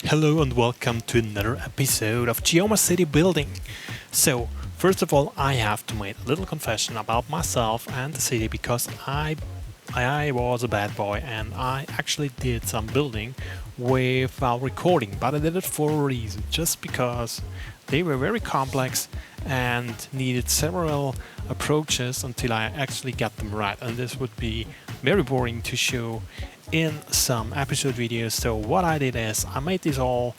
Hello and welcome to another episode of Geoma City Building. So, first of all, I have to make a little confession about myself and the city because I was a bad boy and I actually did some building without recording, but I did it for a reason, just because they were very complex and needed several approaches until I actually got them right, and this would be very boring to show in some episode videos. So what I did is I made this all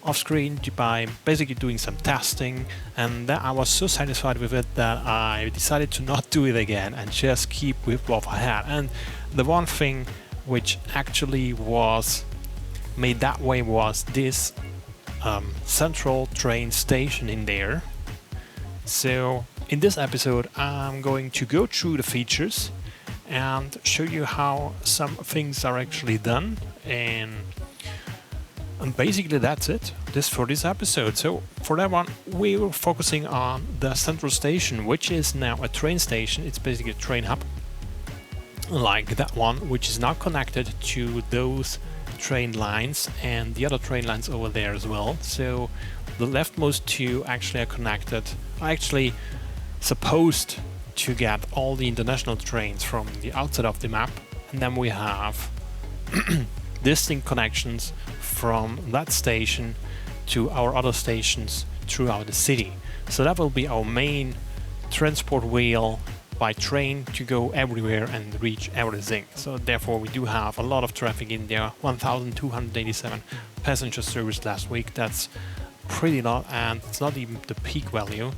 off screen by basically doing some testing, and I was so satisfied with it that I decided to not do it again and just keep with what I had. And the one thing which actually was made that way was this central train station in there. So in this episode I'm going to go through the features and show you how some things are actually done, and basically that's it for this episode. So for that one we were focusing on the central station, which is now a train station. It's basically a train hub like that one, which is now connected to those train lines and the other train lines over there as well. So the leftmost two actually are connected, are actually supposed to get all the international trains from the outside of the map, and then we have distinct connections from that station to our other stations throughout the city. So that will be our main transport wheel by train to go everywhere and reach everything. So therefore we do have a lot of traffic in there. 1,287 passenger service last week. That's pretty lot, and it's not even the peak value.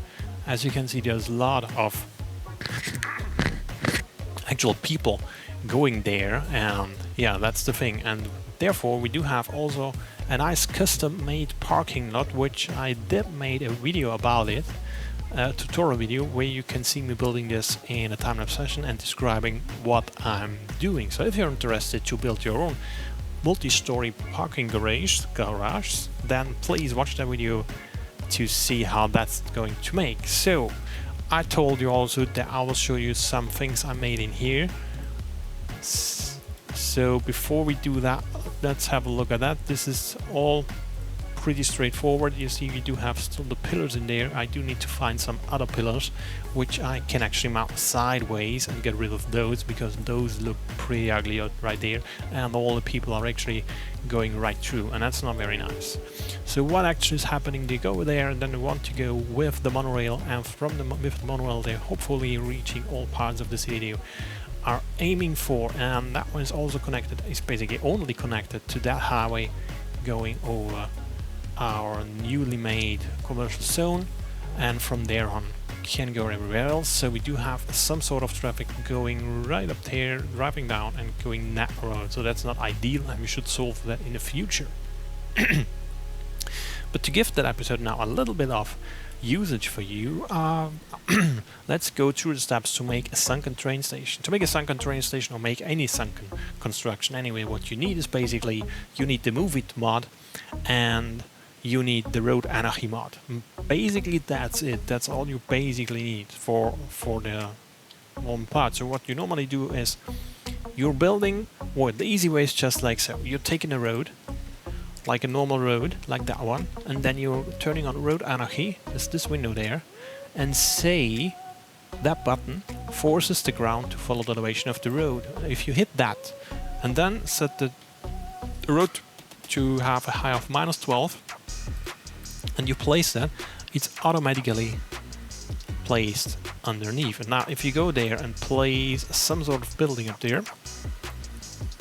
As you can see, there's a lot of actual people going there, and yeah, that's the thing. And therefore we do have also a nice custom made parking lot, which I did made a video about it, a tutorial video where you can see me building this in a time-lapse session and describing what I'm doing. So if you're interested to build your own multi-story parking garage, then please watch that video to see how that's going to make. So I told you also that I will show you some things I made in here. So before we do that, let's have a look at that. This is all pretty straightforward. You see we do have still the pillars in there. I do need to find some other pillars which I can actually mount sideways and get rid of those, because those look pretty ugly out right there and all the people are actually going right through, and that's not very nice. So what actually is happening, they go there and then they want to go with the monorail, and from with the monorail they're hopefully reaching all parts of the city they are aiming for, and that one is also connected, is basically only connected to that highway going over our newly made commercial zone, and from there on can go everywhere else. So we do have some sort of traffic going right up there, driving down and going that road. So that's not ideal, and we should solve that in the future. But to give that episode now a little bit of usage for you, let's go through the steps to make a sunken train station. To make a sunken train station, or make any sunken construction anyway, what you need is basically you need the Move It mod and you need the Road Anarchy mod. Basically that's it. That's all you basically need for the one part. So what you normally do is you're building, well, the easy way is just like so. You're taking a road, like a normal road, like that one, and then you're turning on Road Anarchy, there's this window there, and say that button forces the ground to follow the elevation of the road. If you hit that and then set the road to have a height of -12 and you place that, it's automatically placed underneath. And now if you go there and place some sort of building up there,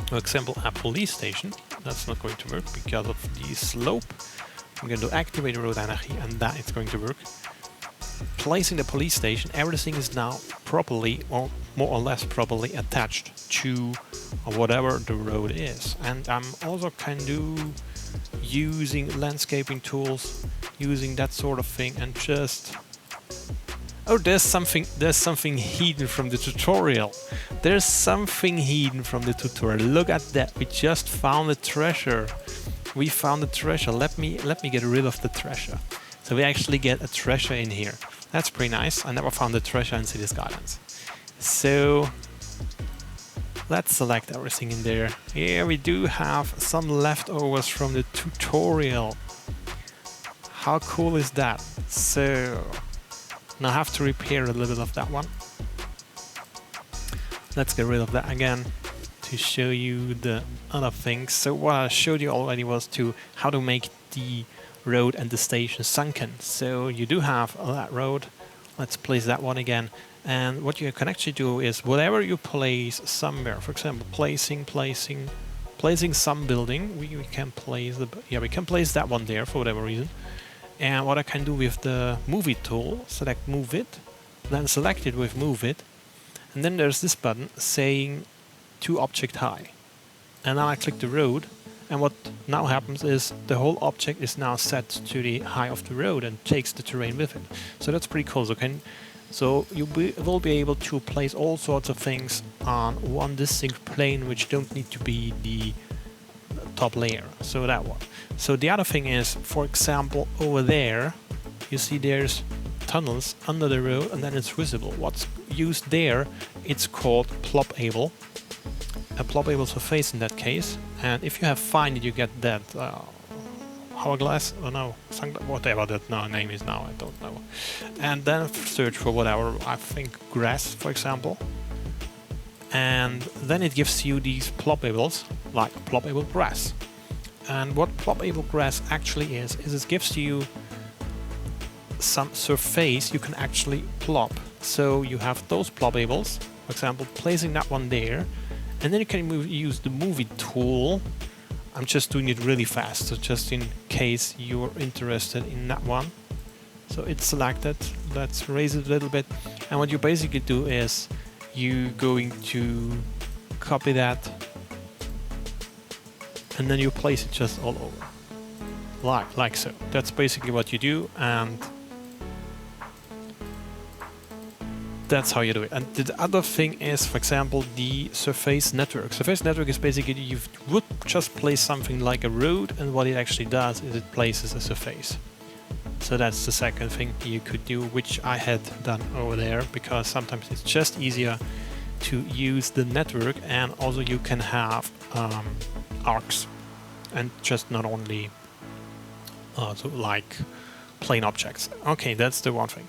for example a police station, that's not going to work because of the slope. I'm going to activate Road Anarchy and that is going to work. Placing the police station, everything is now properly, or more or less properly, attached to whatever the road is. And I'm also can do using landscaping tools, using that sort of thing, and just there's something hidden from the tutorial. There's something hidden from the tutorial. Look at that. We just found a treasure. We found a treasure. Let me get rid of the treasure. So we actually get a treasure in here. That's pretty nice. I never found a treasure in City Skylines. So Let's select everything in there. Here we do have some leftovers from the tutorial. How cool is that? So now I have to repair a little bit of that one. Let's get rid of that again to show you the other things. So what I showed you already was how to make the road and the station sunken. So you do have that road. Let's place that one again. And what you can actually do is whatever you place somewhere, for example, placing some building, we can place we can place that one there for whatever reason. And what I can do with the move it tool, select move it, then select it with move it, and then there's this button saying to object high. And now I click the road, and what now happens is the whole object is now set to the high of the road and takes the terrain with it. So that's pretty cool. So you will be able to place all sorts of things on one distinct plane, which don't need to be the top layer. So that one. So the other thing is, for example, over there, you see there's tunnels under the road, and then it's visible. What's used there, it's called plopable. A plopable surface in that case. And if you have find it, you get that hourglass, or no, whatever that name is now, I don't know. And then search for whatever, I think grass, for example. And then it gives you these plopables, like plopable grass. And what plopable grass actually is it gives you some surface you can actually plop. So you have those plopables, for example, placing that one there, and then you can use the move it tool. I'm just doing it really fast, so just in case you're interested in that one. So it's selected. Let's raise it a little bit. And what you basically do is you're going to copy that, and then you place it just all over, like so. That's basically what you do, and that's how you do it. And the other thing is, for example, the surface network. Surface network is basically you would just place something like a road, and what it actually does is it places a surface. So that's the second thing you could do, which I had done over there, because sometimes it's just easier to use the network, and also you can have arcs, and just not only so like plain objects. Okay, that's the one thing.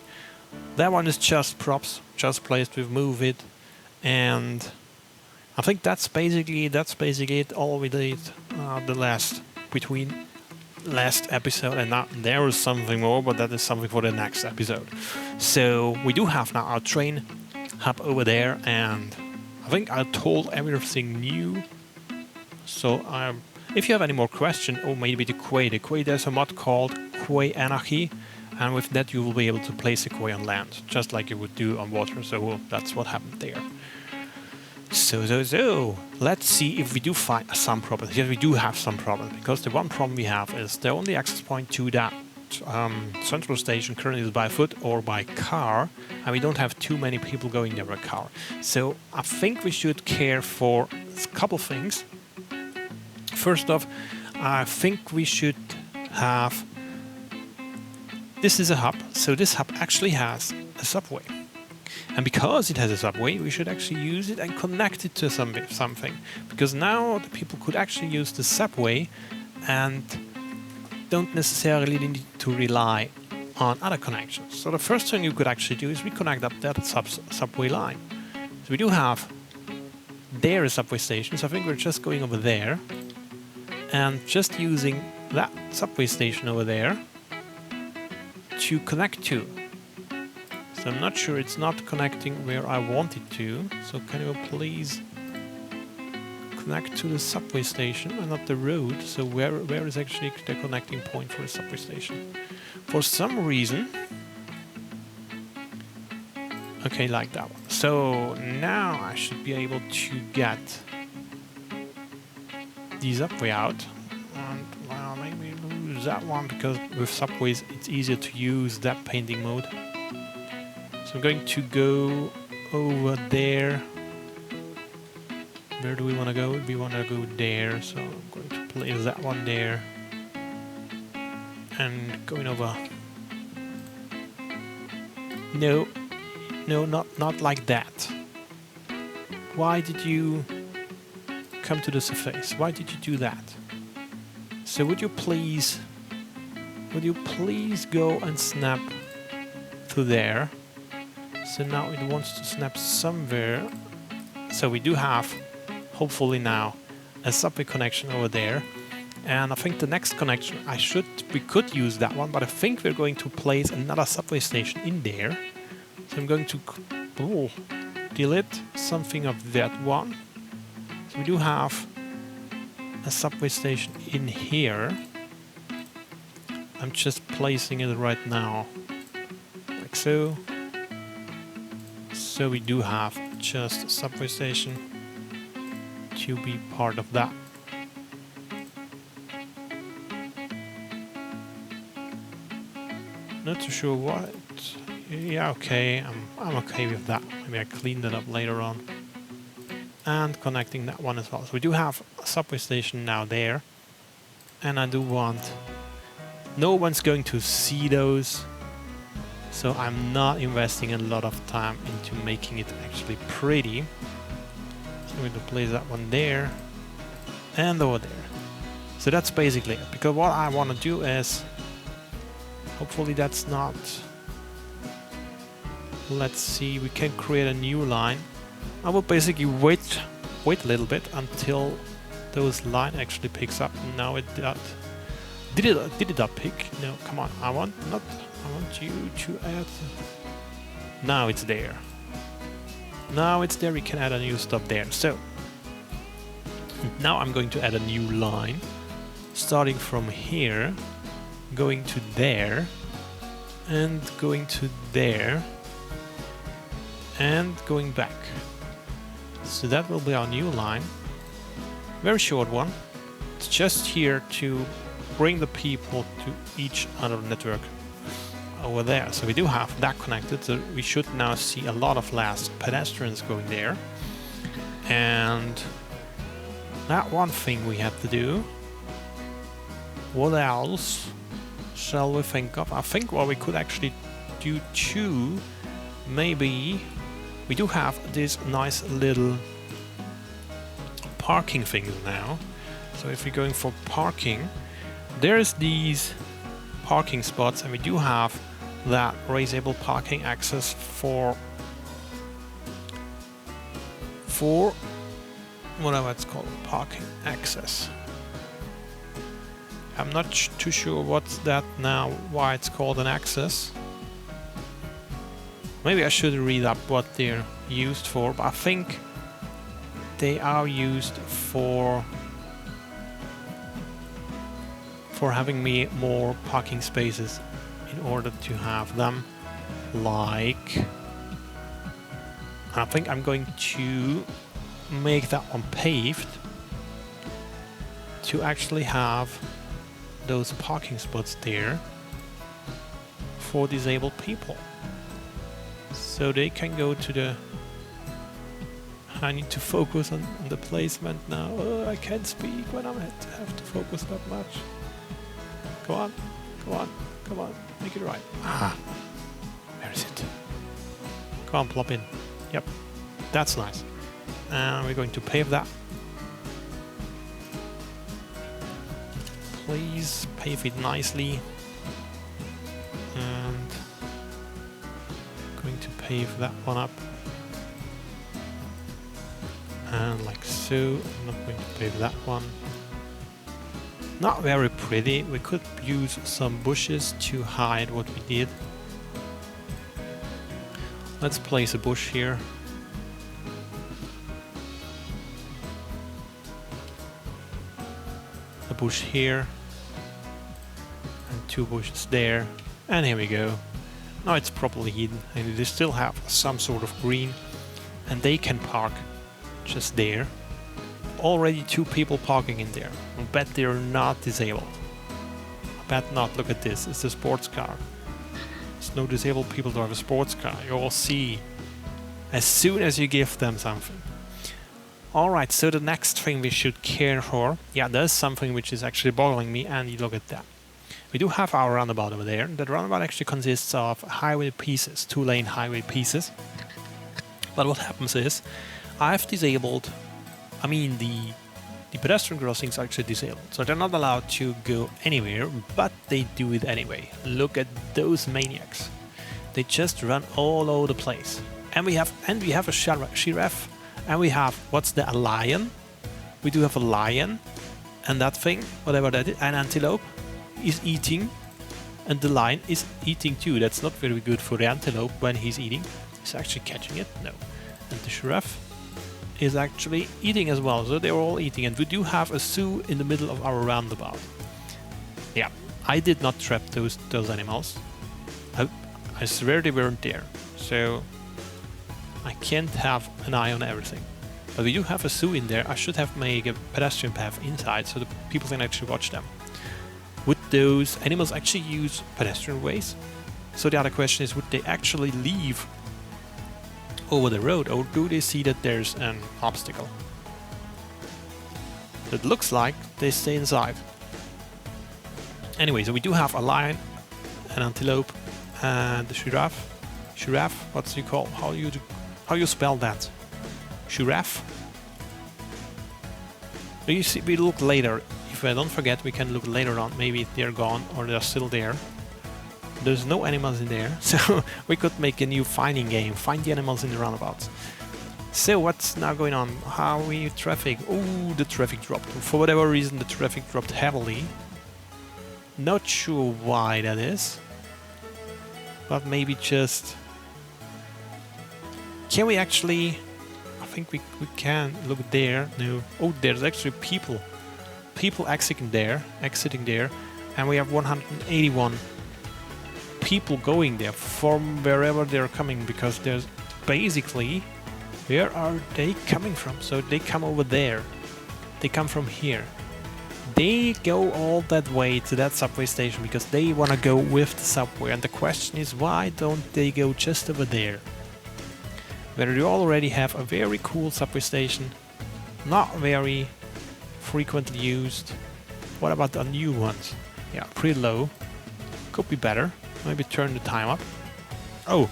That one is just props, just placed with move it, and I think that's basically it. All we did between last episode and now there is something more, but that is something for the next episode. So we do have now our train hub over there, and I think I told everything new. So if you have any more questions, or maybe the quay, there's a mod called Quay Anarchy. And with that you will be able to place a quay on land, just like you would do on water, so that's what happened there. So, let's see if we do find some problems. Yes, we do have some problems, because the one problem we have is the only access point to that central station currently is by foot or by car, and we don't have too many people going there by car. So I think we should care for a couple things. First off, I think we should have... This is a hub, so this hub actually has a subway. And because it has a subway, we should actually use it and connect it to something. Because now the people could actually use the subway and don't necessarily need to rely on other connections. So the first thing you could actually do is reconnect up that subway line. So we do have there a subway station, so I think we're just going over there and just using that subway station over there to connect to. So I'm not sure it's not connecting where I want it to. So can you please connect to the subway station and not the road? So where is actually the connecting point for the subway station? For some reason. Okay, like that one. So now I should be able to get the subway out. And well, maybe lose that one, because with subways it's easier to use that painting mode. So I'm going to go over there. Where do we want to go? We want to go there, so I'm going to place that one there. And going over. No, not like that. Why did you... come to the surface. Why did you do that? So would you please go and snap to there? So now it wants to snap somewhere. So we do have, hopefully now, a subway connection over there. And I think the next connection, we could use that one, but I think we're going to place another subway station in there. So I'm going to delete something of that one. So we do have a subway station in here. I'm just placing it right now, like so. So we do have just a subway station to be part of that. Not too sure what. Yeah, okay, I'm okay with that. Maybe I clean that up later on. And connecting that one as well. So we do have a subway station now there. And I do want... No one's going to see those. So I'm not investing a lot of time into making it actually pretty. So I'm going to place that one there. And over there. So that's basically it. Because what I want to do is... Hopefully that's not... Let's see, we can create a new line. I will basically wait a little bit until those line actually picks up. Now it did it not pick? No, come on. I want you to add. Now it's there. Now it's there. We can add a new stop there. So now I'm going to add a new line, starting from here, going to there, and going to there. And going back. So that will be our new line. Very short one. It's just here to bring the people to each other network over there. So we do have that connected. So we should now see a lot of last pedestrians going there. And that one thing we have to do. What else shall we think of? I think what we could actually do too, maybe... We do have this nice little parking things now. So if we're going for parking, there's these parking spots, and we do have that raisable parking access for whatever it's called, parking access. I'm not too sure what's that now, why it's called an access. Maybe I should read up what they're used for, but I think they are used for having me more parking spaces in order to have them like... I think I'm going to make that one paved to actually have those parking spots there for disabled people. So they can go to the... I need to focus on the placement now. Oh, I can't speak when I have to focus that much. Come on, come on, come on. Make it right. Ah, where is it? Come on, plop in. Yep, that's nice. And we're going to pave that. Please pave it nicely. And going to pave that one up. And like so. I'm not going to pave that one. Not very pretty. We could use some bushes to hide what we did. Let's place a bush here. A bush here. And 2 bushes there. And here we go. Now it's properly hidden, and they still have some sort of green, and they can park just there. Already 2 people parking in there. I bet they're not disabled. I bet not. Look at this. It's a sports car. There's no disabled people drive a sports car. You all see as soon as you give them something. Alright, so the next thing we should care for. Yeah, there's something which is actually bothering me, and you look at that. We do have our roundabout over there. That roundabout actually consists of highway pieces, 2-lane highway pieces. But what happens is, I've disabled, the the pedestrian crossings are actually disabled, so they're not allowed to go anywhere, but they do it anyway. Look at those maniacs. They just run all over the place. And we have a giraffe, and we have, what's that, a lion? We do have a lion, and that thing, whatever that is, an antelope is eating, and the lion is eating too. That's not very good for the antelope when he's eating. He's actually catching it, no. And the giraffe is actually eating as well, so they're all eating. And we do have a zoo in the middle of our roundabout. Yeah, I did not trap those animals. I swear they weren't there, so I can't have an eye on everything. But we do have a zoo in there. I should have made a pedestrian path inside so the people can actually watch them. Would those animals actually use pedestrian ways? So the other question is, would they actually leave over the road, or do they see that there's an obstacle? It looks like they stay inside. Anyway, so we do have a lion, an antelope, and the giraffe. Giraffe, what's you call? How you spell that? Giraffe. You see, we look later. If I don't forget, we can look later on. Maybe they're gone or they're still there. There's no animals in there, so we could make a new finding game. Find the animals in the roundabouts. So what's now going on? How we traffic? Oh, the traffic dropped. For whatever reason, the traffic dropped heavily. Not sure why that is. But maybe just... Can we actually... I think we can look there. No. Oh, there's actually people. People exiting there. And we have 181 people going there from wherever they're coming, because there's basically... Where are they coming from? So they come over there. They come from here. They go all that way to that subway station because they want to go with the subway. And the question is, why don't they go just over there? Where you already have a very cool subway station, not very frequently used. What about the new ones? Yeah, pretty low. Could be better. Maybe turn the time up. Oh,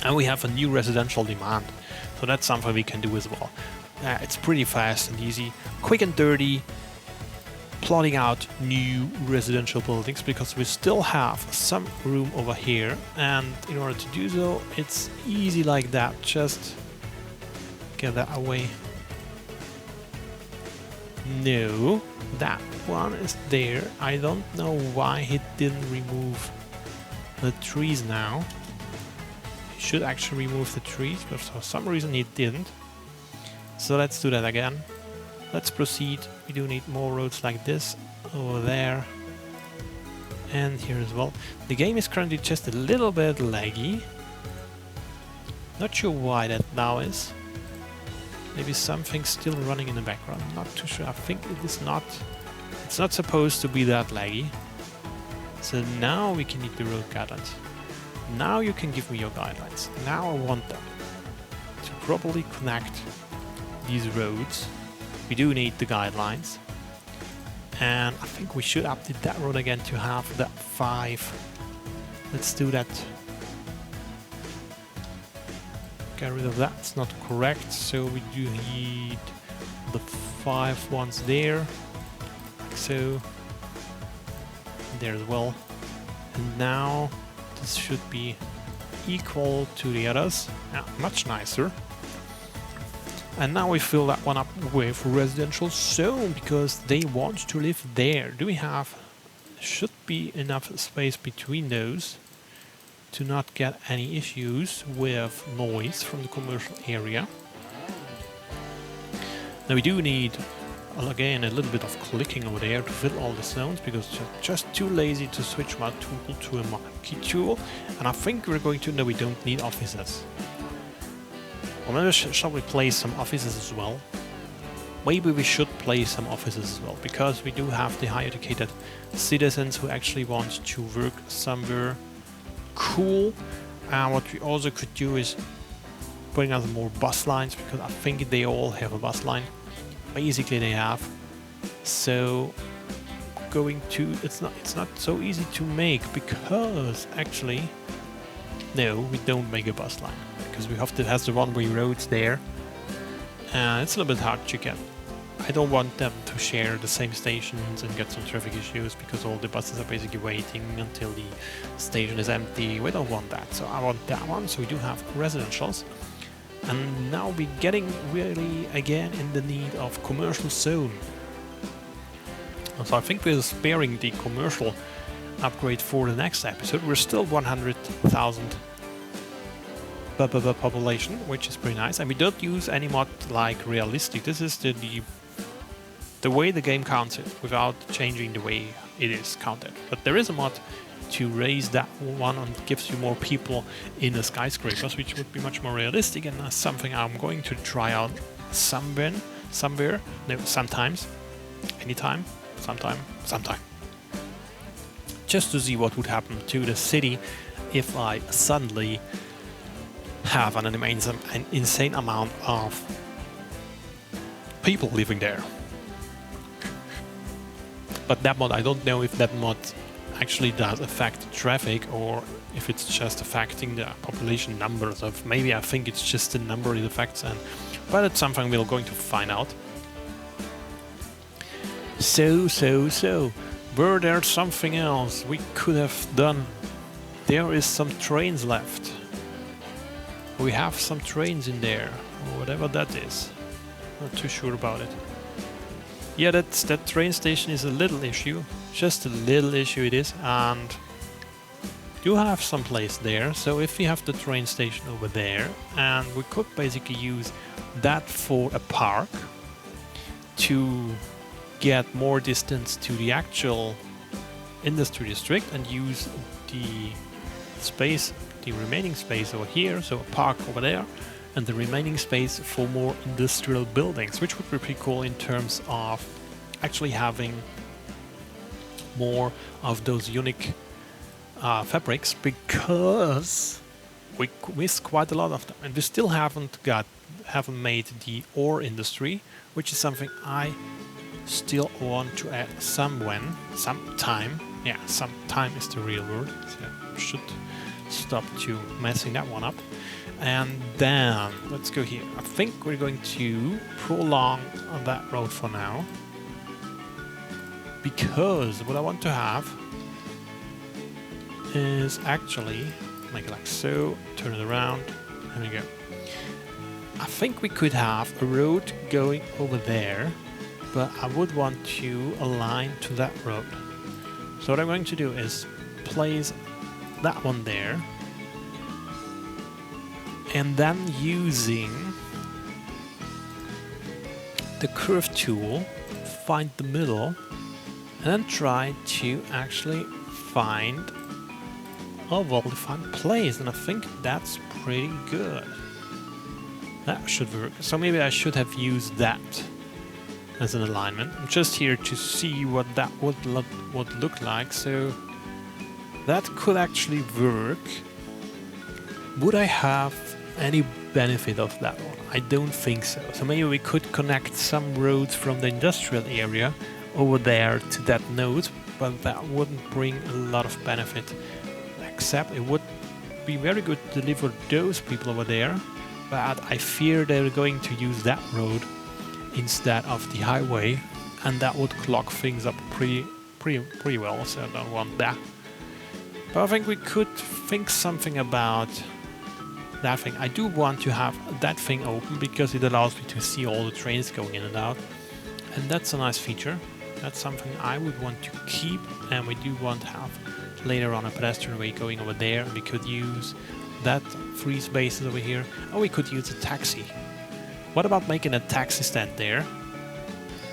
and we have a new residential demand. So that's something we can do as well. It's pretty fast and easy, quick and dirty, plotting out new residential buildings, because we still have some room over here, and in order to do so, it's easy like that. Just get that away. No, that one is there. I don't know why he didn't remove the trees now. He should actually remove the trees, but for some reason he didn't. So let's do that again. Let's proceed. We do need more roads like this over there and here as well. The game is currently just a little bit laggy. Not sure why that now is. Maybe something's still running in the background. Not too sure. I think it is not. It's not supposed to be that laggy. So now we can need the road guidelines. Now you can give me your guidelines. Now I want them to properly connect these roads. We do need the guidelines, and I think we should update that road again to have that 5. Let's do that. Get rid of that, it's not correct, so we do need the 5 ones there, like so, there as well. And now this should be equal to the others. Yeah, much nicer. And now we fill that one up with residential zone, because they want to live there. Do we have... Should be enough space between those to not get any issues with noise from the commercial area. Now we do need, again, a little bit of clicking over there to fill all the zones, because we're just too lazy to switch my tool to a marquee tool. And I think we're going to... No, we don't need offices. Or maybe shall we place some offices as well? Maybe we should place some offices as well, because we do have the high educated citizens who actually want to work somewhere cool. And what we also could do is putting out more bus lines, because I think they all have a bus line. Basically they have. So going to... It's not so easy to make, because actually... No, we don't make a bus line, because we have to have the one-way roads there, and it's a little bit hard to get. I I don't want them to share the same stations and get some traffic issues because all the buses are basically waiting until the station is empty. We don't want that, so I want that one. So we do have residentials. And now we're getting really again in the need of commercial zone. So I think we're sparing the commercial upgrade for the next episode. We're still 100,000 population, which is pretty nice. And we don't use any mod like realistic. This is the way the game counts it without changing the way it is counted. But there is a mod to raise that one and gives you more people in the skyscrapers, which would be much more realistic, and that's something I'm going to try out somewhere, no, sometimes, anytime, sometime, just to see what would happen to the city if I suddenly have an insane amount of people living there. But that mod, I don't know if that mod actually does affect traffic or if it's just affecting the population numbers of maybe I think it's just the number it affects, but it's something we're going to find out. So were there something else we could have done? There is some trains left. We have some trains in there, or whatever that is. Not too sure about it. Yeah, that train station is a little issue. Just a little issue it is, and do have some place there. So if we have the train station over there, and we could basically use that for a park to get more distance to the actual industry district and use the space, the remaining space over here, so a park over there, and the remaining space for more industrial buildings, which would be pretty cool in terms of actually having more of those unique fabrics, because we miss quite a lot of them, and we still haven't made the ore industry, which is something I still want to add sometime. Yeah, sometime is the real word, so I should stop to messing that one up. And then let's go here. I think we're going to prolong that road for now, because what I want to have is actually make it like so, turn it around, there we go. I think we could have a road going over there, but I would want to align to that road. So what I'm going to do is place that one there, and then using the curve tool, find the middle, and then try to actually find a well-defined place, and I think that's pretty good. That should work. So maybe I should have used that as an alignment. I'm just here to see what that would look like, so that could actually work. Would I have any benefit of that one? I don't think so. So maybe we could connect some roads from the industrial area over there to that node, but that wouldn't bring a lot of benefit, except it would be very good to deliver those people over there, but I fear they're going to use that road instead of the highway, and that would clog things up pretty well, so I don't want that. But I think we could think something about that thing. I do want to have that thing open because it allows me to see all the trains going in and out, and that's a nice feature. That's something I would want to keep, and we do want to have later on a pedestrian way going over there, and we could use that free spaces over here, or we could use a taxi. What about making a taxi stand there?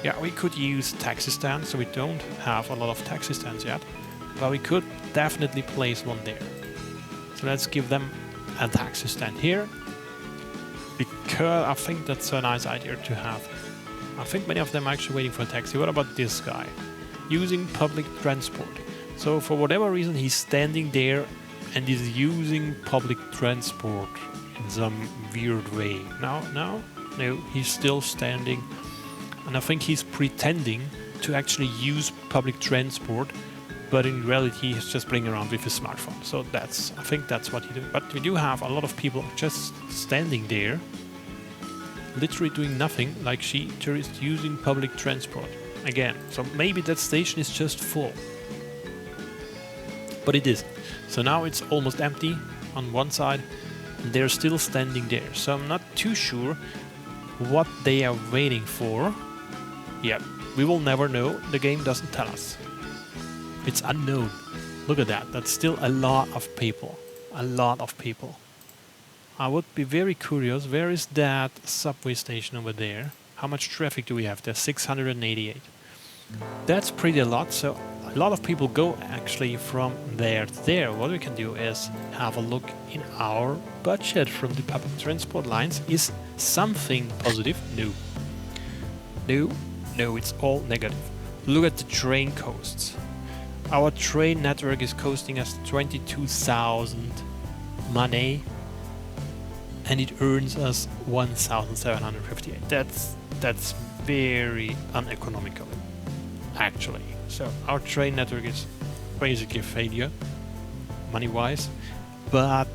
Yeah, we could use taxi stands, so we don't have a lot of taxi stands yet, but we could definitely place one there. So let's give them a taxi stand here, because I think that's a nice idea to have. I think many of them are actually waiting for a taxi. What about this guy? Using public transport. So for whatever reason he's standing there and is using public transport in some weird way. No, he's still standing, and I think he's pretending to actually use public transport, but in reality he's just playing around with his smartphone. So I think that's what he did. But we do have a lot of people just standing there, literally doing nothing, like she is using public transport again. So maybe that station is just full, but it isn't. So now it's almost empty on one side, and they're still standing there. So I'm not too sure what they are waiting for. Yeah, we will never know. The game doesn't tell us. It's unknown. Look at that. That's still a lot of people. A lot of people. I would be very curious. Where is that subway station over there? How much traffic do we have? There's 688. That's pretty a lot. So a lot of people go actually from there to there. What we can do is have a look in our budget from the public transport lines. Is something positive? No. No. No, it's all negative. Look at the train costs. Our train network is costing us 22,000 money, and it earns us 1,758. That's very uneconomical, actually. So our train network is basically a failure, money-wise, but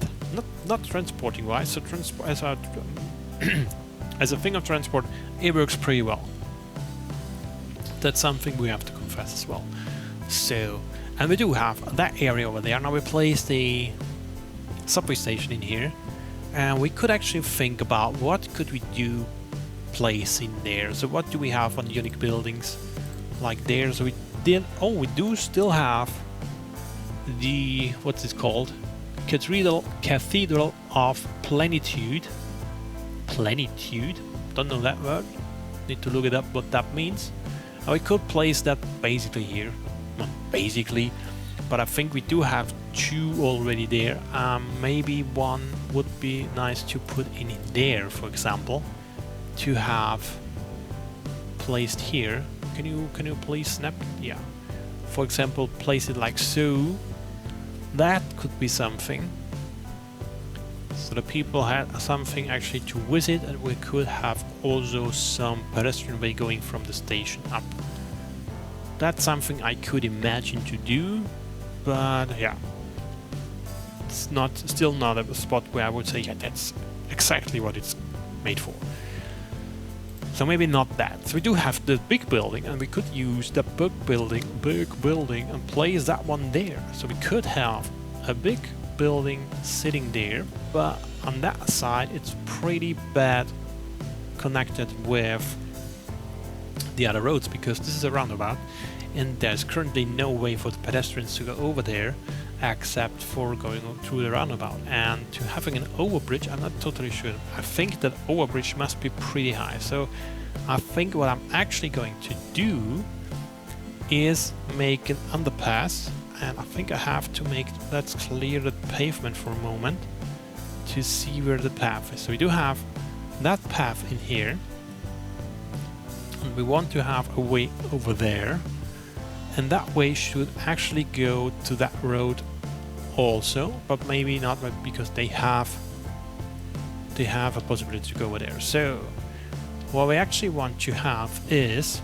not transporting-wise. So as a thing of transport, it works pretty well. That's something we have to confess as well. So, and we do have that area over there. Now we place the subway station in here, and we could actually think about what could we do place in there. So what do we have on unique buildings like there? So we do still have the, what's it called? Cathedral of Plenitude. Plenitude? Don't know that word. Need to look it up what that means. And we could place that basically here. Not basically, but I think we do have two already there. Maybe one would be nice to put in there, for example, to have placed here. Can you please snap? Yeah. For example, place it like so. That could be something. So the people had something actually to visit, and we could have also some pedestrian way going from the station up. That's something I could imagine to do, but yeah, it's still not a spot where I would say, yeah, that's exactly what it's made for. So maybe not that. So we do have the big building, and we could use the big building and place that one there. So we could have a big building sitting there, but on that side it's pretty bad connected with the other roads, because this is a roundabout and there's currently no way for the pedestrians to go over there except for going through the roundabout. And to having an overbridge, I'm not totally sure. I think that overbridge must be pretty high. So I think what I'm actually going to do is make an underpass, and I think I have to let's clear the pavement for a moment to see where the path is. So we do have that path in here, and we want to have a way over there, and that way should actually go to that road also, but maybe not, because they have a possibility to go over there. So what we actually want to have is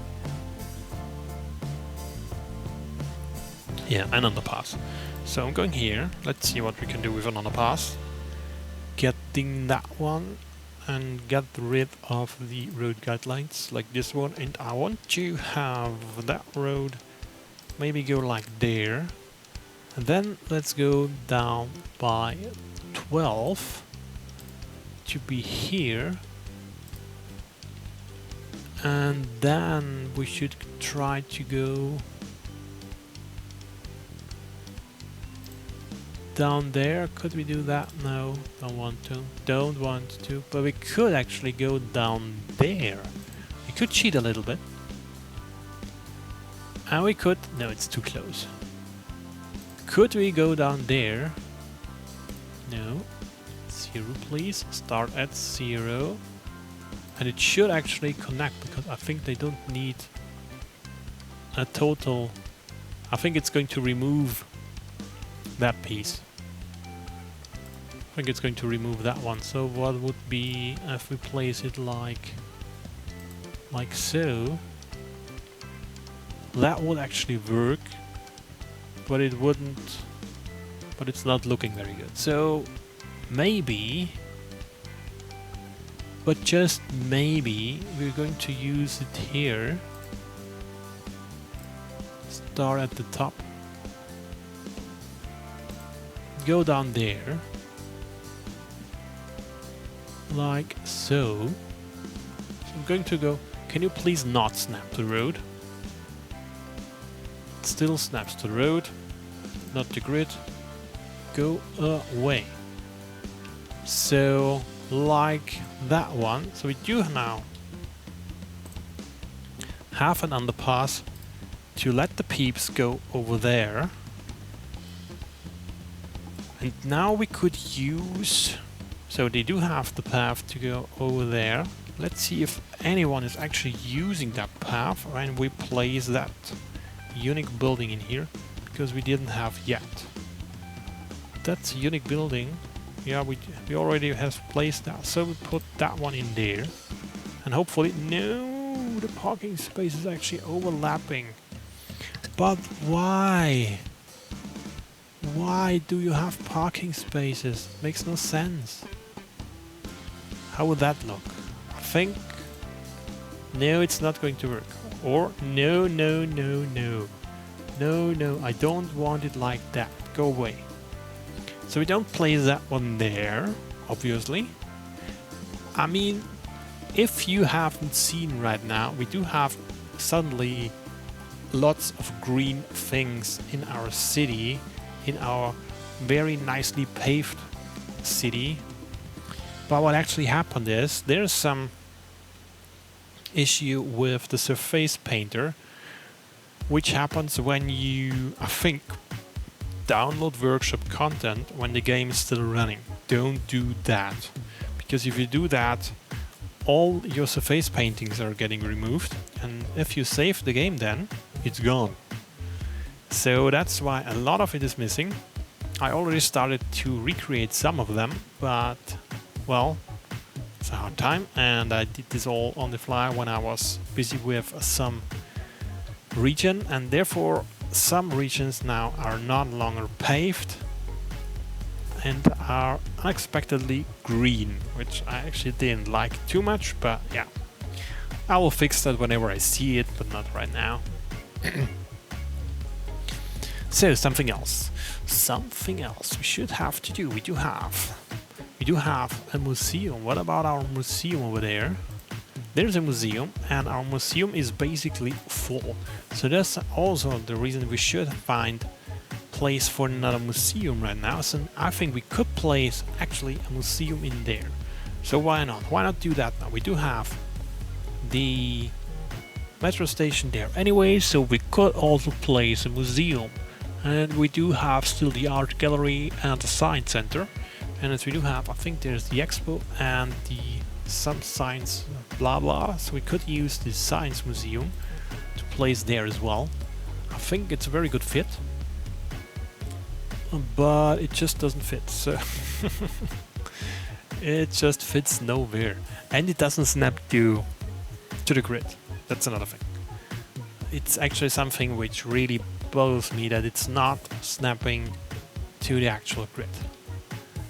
an underpass. So I'm going here. Let's see what we can do with an underpass. Getting that one and get rid of the road guidelines like this one, and I want to have that road maybe go like there, and then let's go down by 12 to be here, and then we should try to go down there. Could we do that? No, don't want to, but we could actually go down there. We could cheat a little bit, and we could, no, it's too close. Could we go down there? No. 0 please, start at 0, and it should actually connect, because I think they don't need a total. I think it's going to remove that piece. I think it's going to remove that one. So what would be if we place it like so? That would actually work, but it wouldn't. But it's not looking very good. So maybe but just maybe we're going to use it here. Start at the top. Go down there. Like so. So I'm going to go, can you please not snap to the road? It still snaps to the road, not the grid. Go away. So, like that one. So we do now have an underpass to let the peeps go over there. And now we could use... So they do have the path to go over there. Let's see if anyone is actually using that path when we place that unique building in here, because we didn't have yet. That's a unique building. Yeah, we already have placed that, so we put that one in there. And hopefully... No! The parking space is actually overlapping. But why? Why do you have parking spaces? Makes no sense. How would that look? I think... No, it's not going to work. Or... No, no, no, no. No, no, I don't want it like that. Go away. So we don't place that one there, obviously. I mean, if you haven't seen right now, we do have suddenly lots of green things in our city, in our very nicely paved city. But what actually happened is there's some issue with the surface painter, which happens when you, I think, download workshop content when the game is still running. Don't do that, because if you do that, all your surface paintings are getting removed, and if you save the game, then it's gone. So that's why a lot of it is missing. I already started to recreate some of them, but well, it's a hard time, and I did this all on the fly when I was busy with some region, and therefore some regions now are not longer paved and are unexpectedly green, which I actually didn't like too much, but yeah, I will fix that whenever I see it, but not right now. So something else we should have to do. We do have a museum. What about our museum over there? There's a museum, and our museum is basically full. So that's also the reason we should find place for another museum right now. So I think we could place actually a museum in there. So why not? Why not do that now? We do have the metro station there anyway, so we could also place a museum. And we do have still the art gallery and the science center. And as we do have, I think there's the expo and the some science blah blah, so we could use the science museum to place there as well. I think it's a very good fit, but it just doesn't fit, so it just fits nowhere, and it doesn't snap to the grid. That's another thing. It's actually something which really bothers me, that it's not snapping to the actual grid.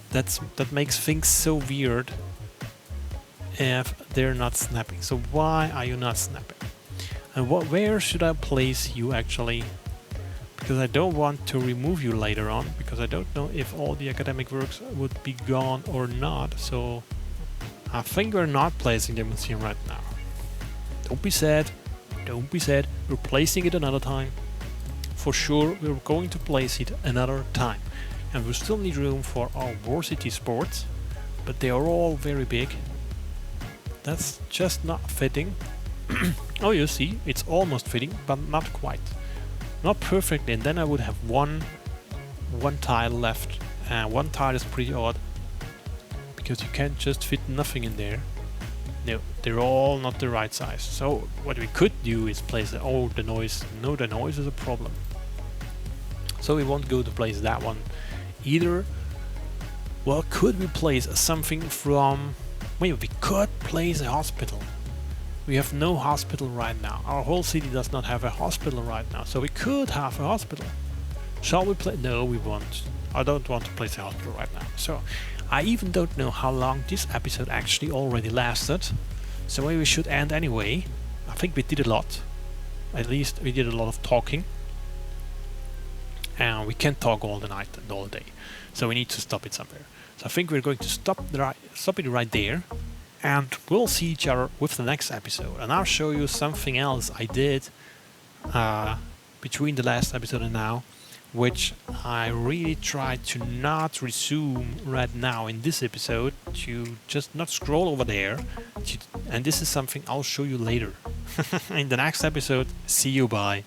That makes things so weird if they're not snapping. So why are you not snapping? And where should I place you actually? Because I don't want to remove you later on, because I don't know if all the academic works would be gone or not. So I think we're not placing the museum right now. Don't be sad. Don't be sad. We're placing it another time. For sure, we're going to place it another time. And we still need room for our varsity sports, but they are all very big. That's just not fitting. Oh, you see, it's almost fitting, but not quite. Not perfectly, and then I would have one tile left. And one tile is pretty odd, because you can't just fit nothing in there. No, they're all not the right size. So what we could do is place the noise. No, the noise is a problem. So we won't go to place that one either. Well, could we place something from... Wait, we could place a hospital. We have no hospital right now. Our whole city does not have a hospital right now, so we could have a hospital. Shall we play? No, we won't. I don't want to place a hospital right now. So I even don't know how long this episode actually already lasted. So maybe we should end anyway. I think we did a lot. At least we did a lot of talking. And we can't talk all the night and all day. So we need to stop it somewhere. So I think we're going to stop it right there. And we'll see each other with the next episode. And I'll show you something else I did between the last episode and now, which I really tried to not resume right now in this episode, to just not scroll over there. And this is something I'll show you later. In the next episode. See you, bye.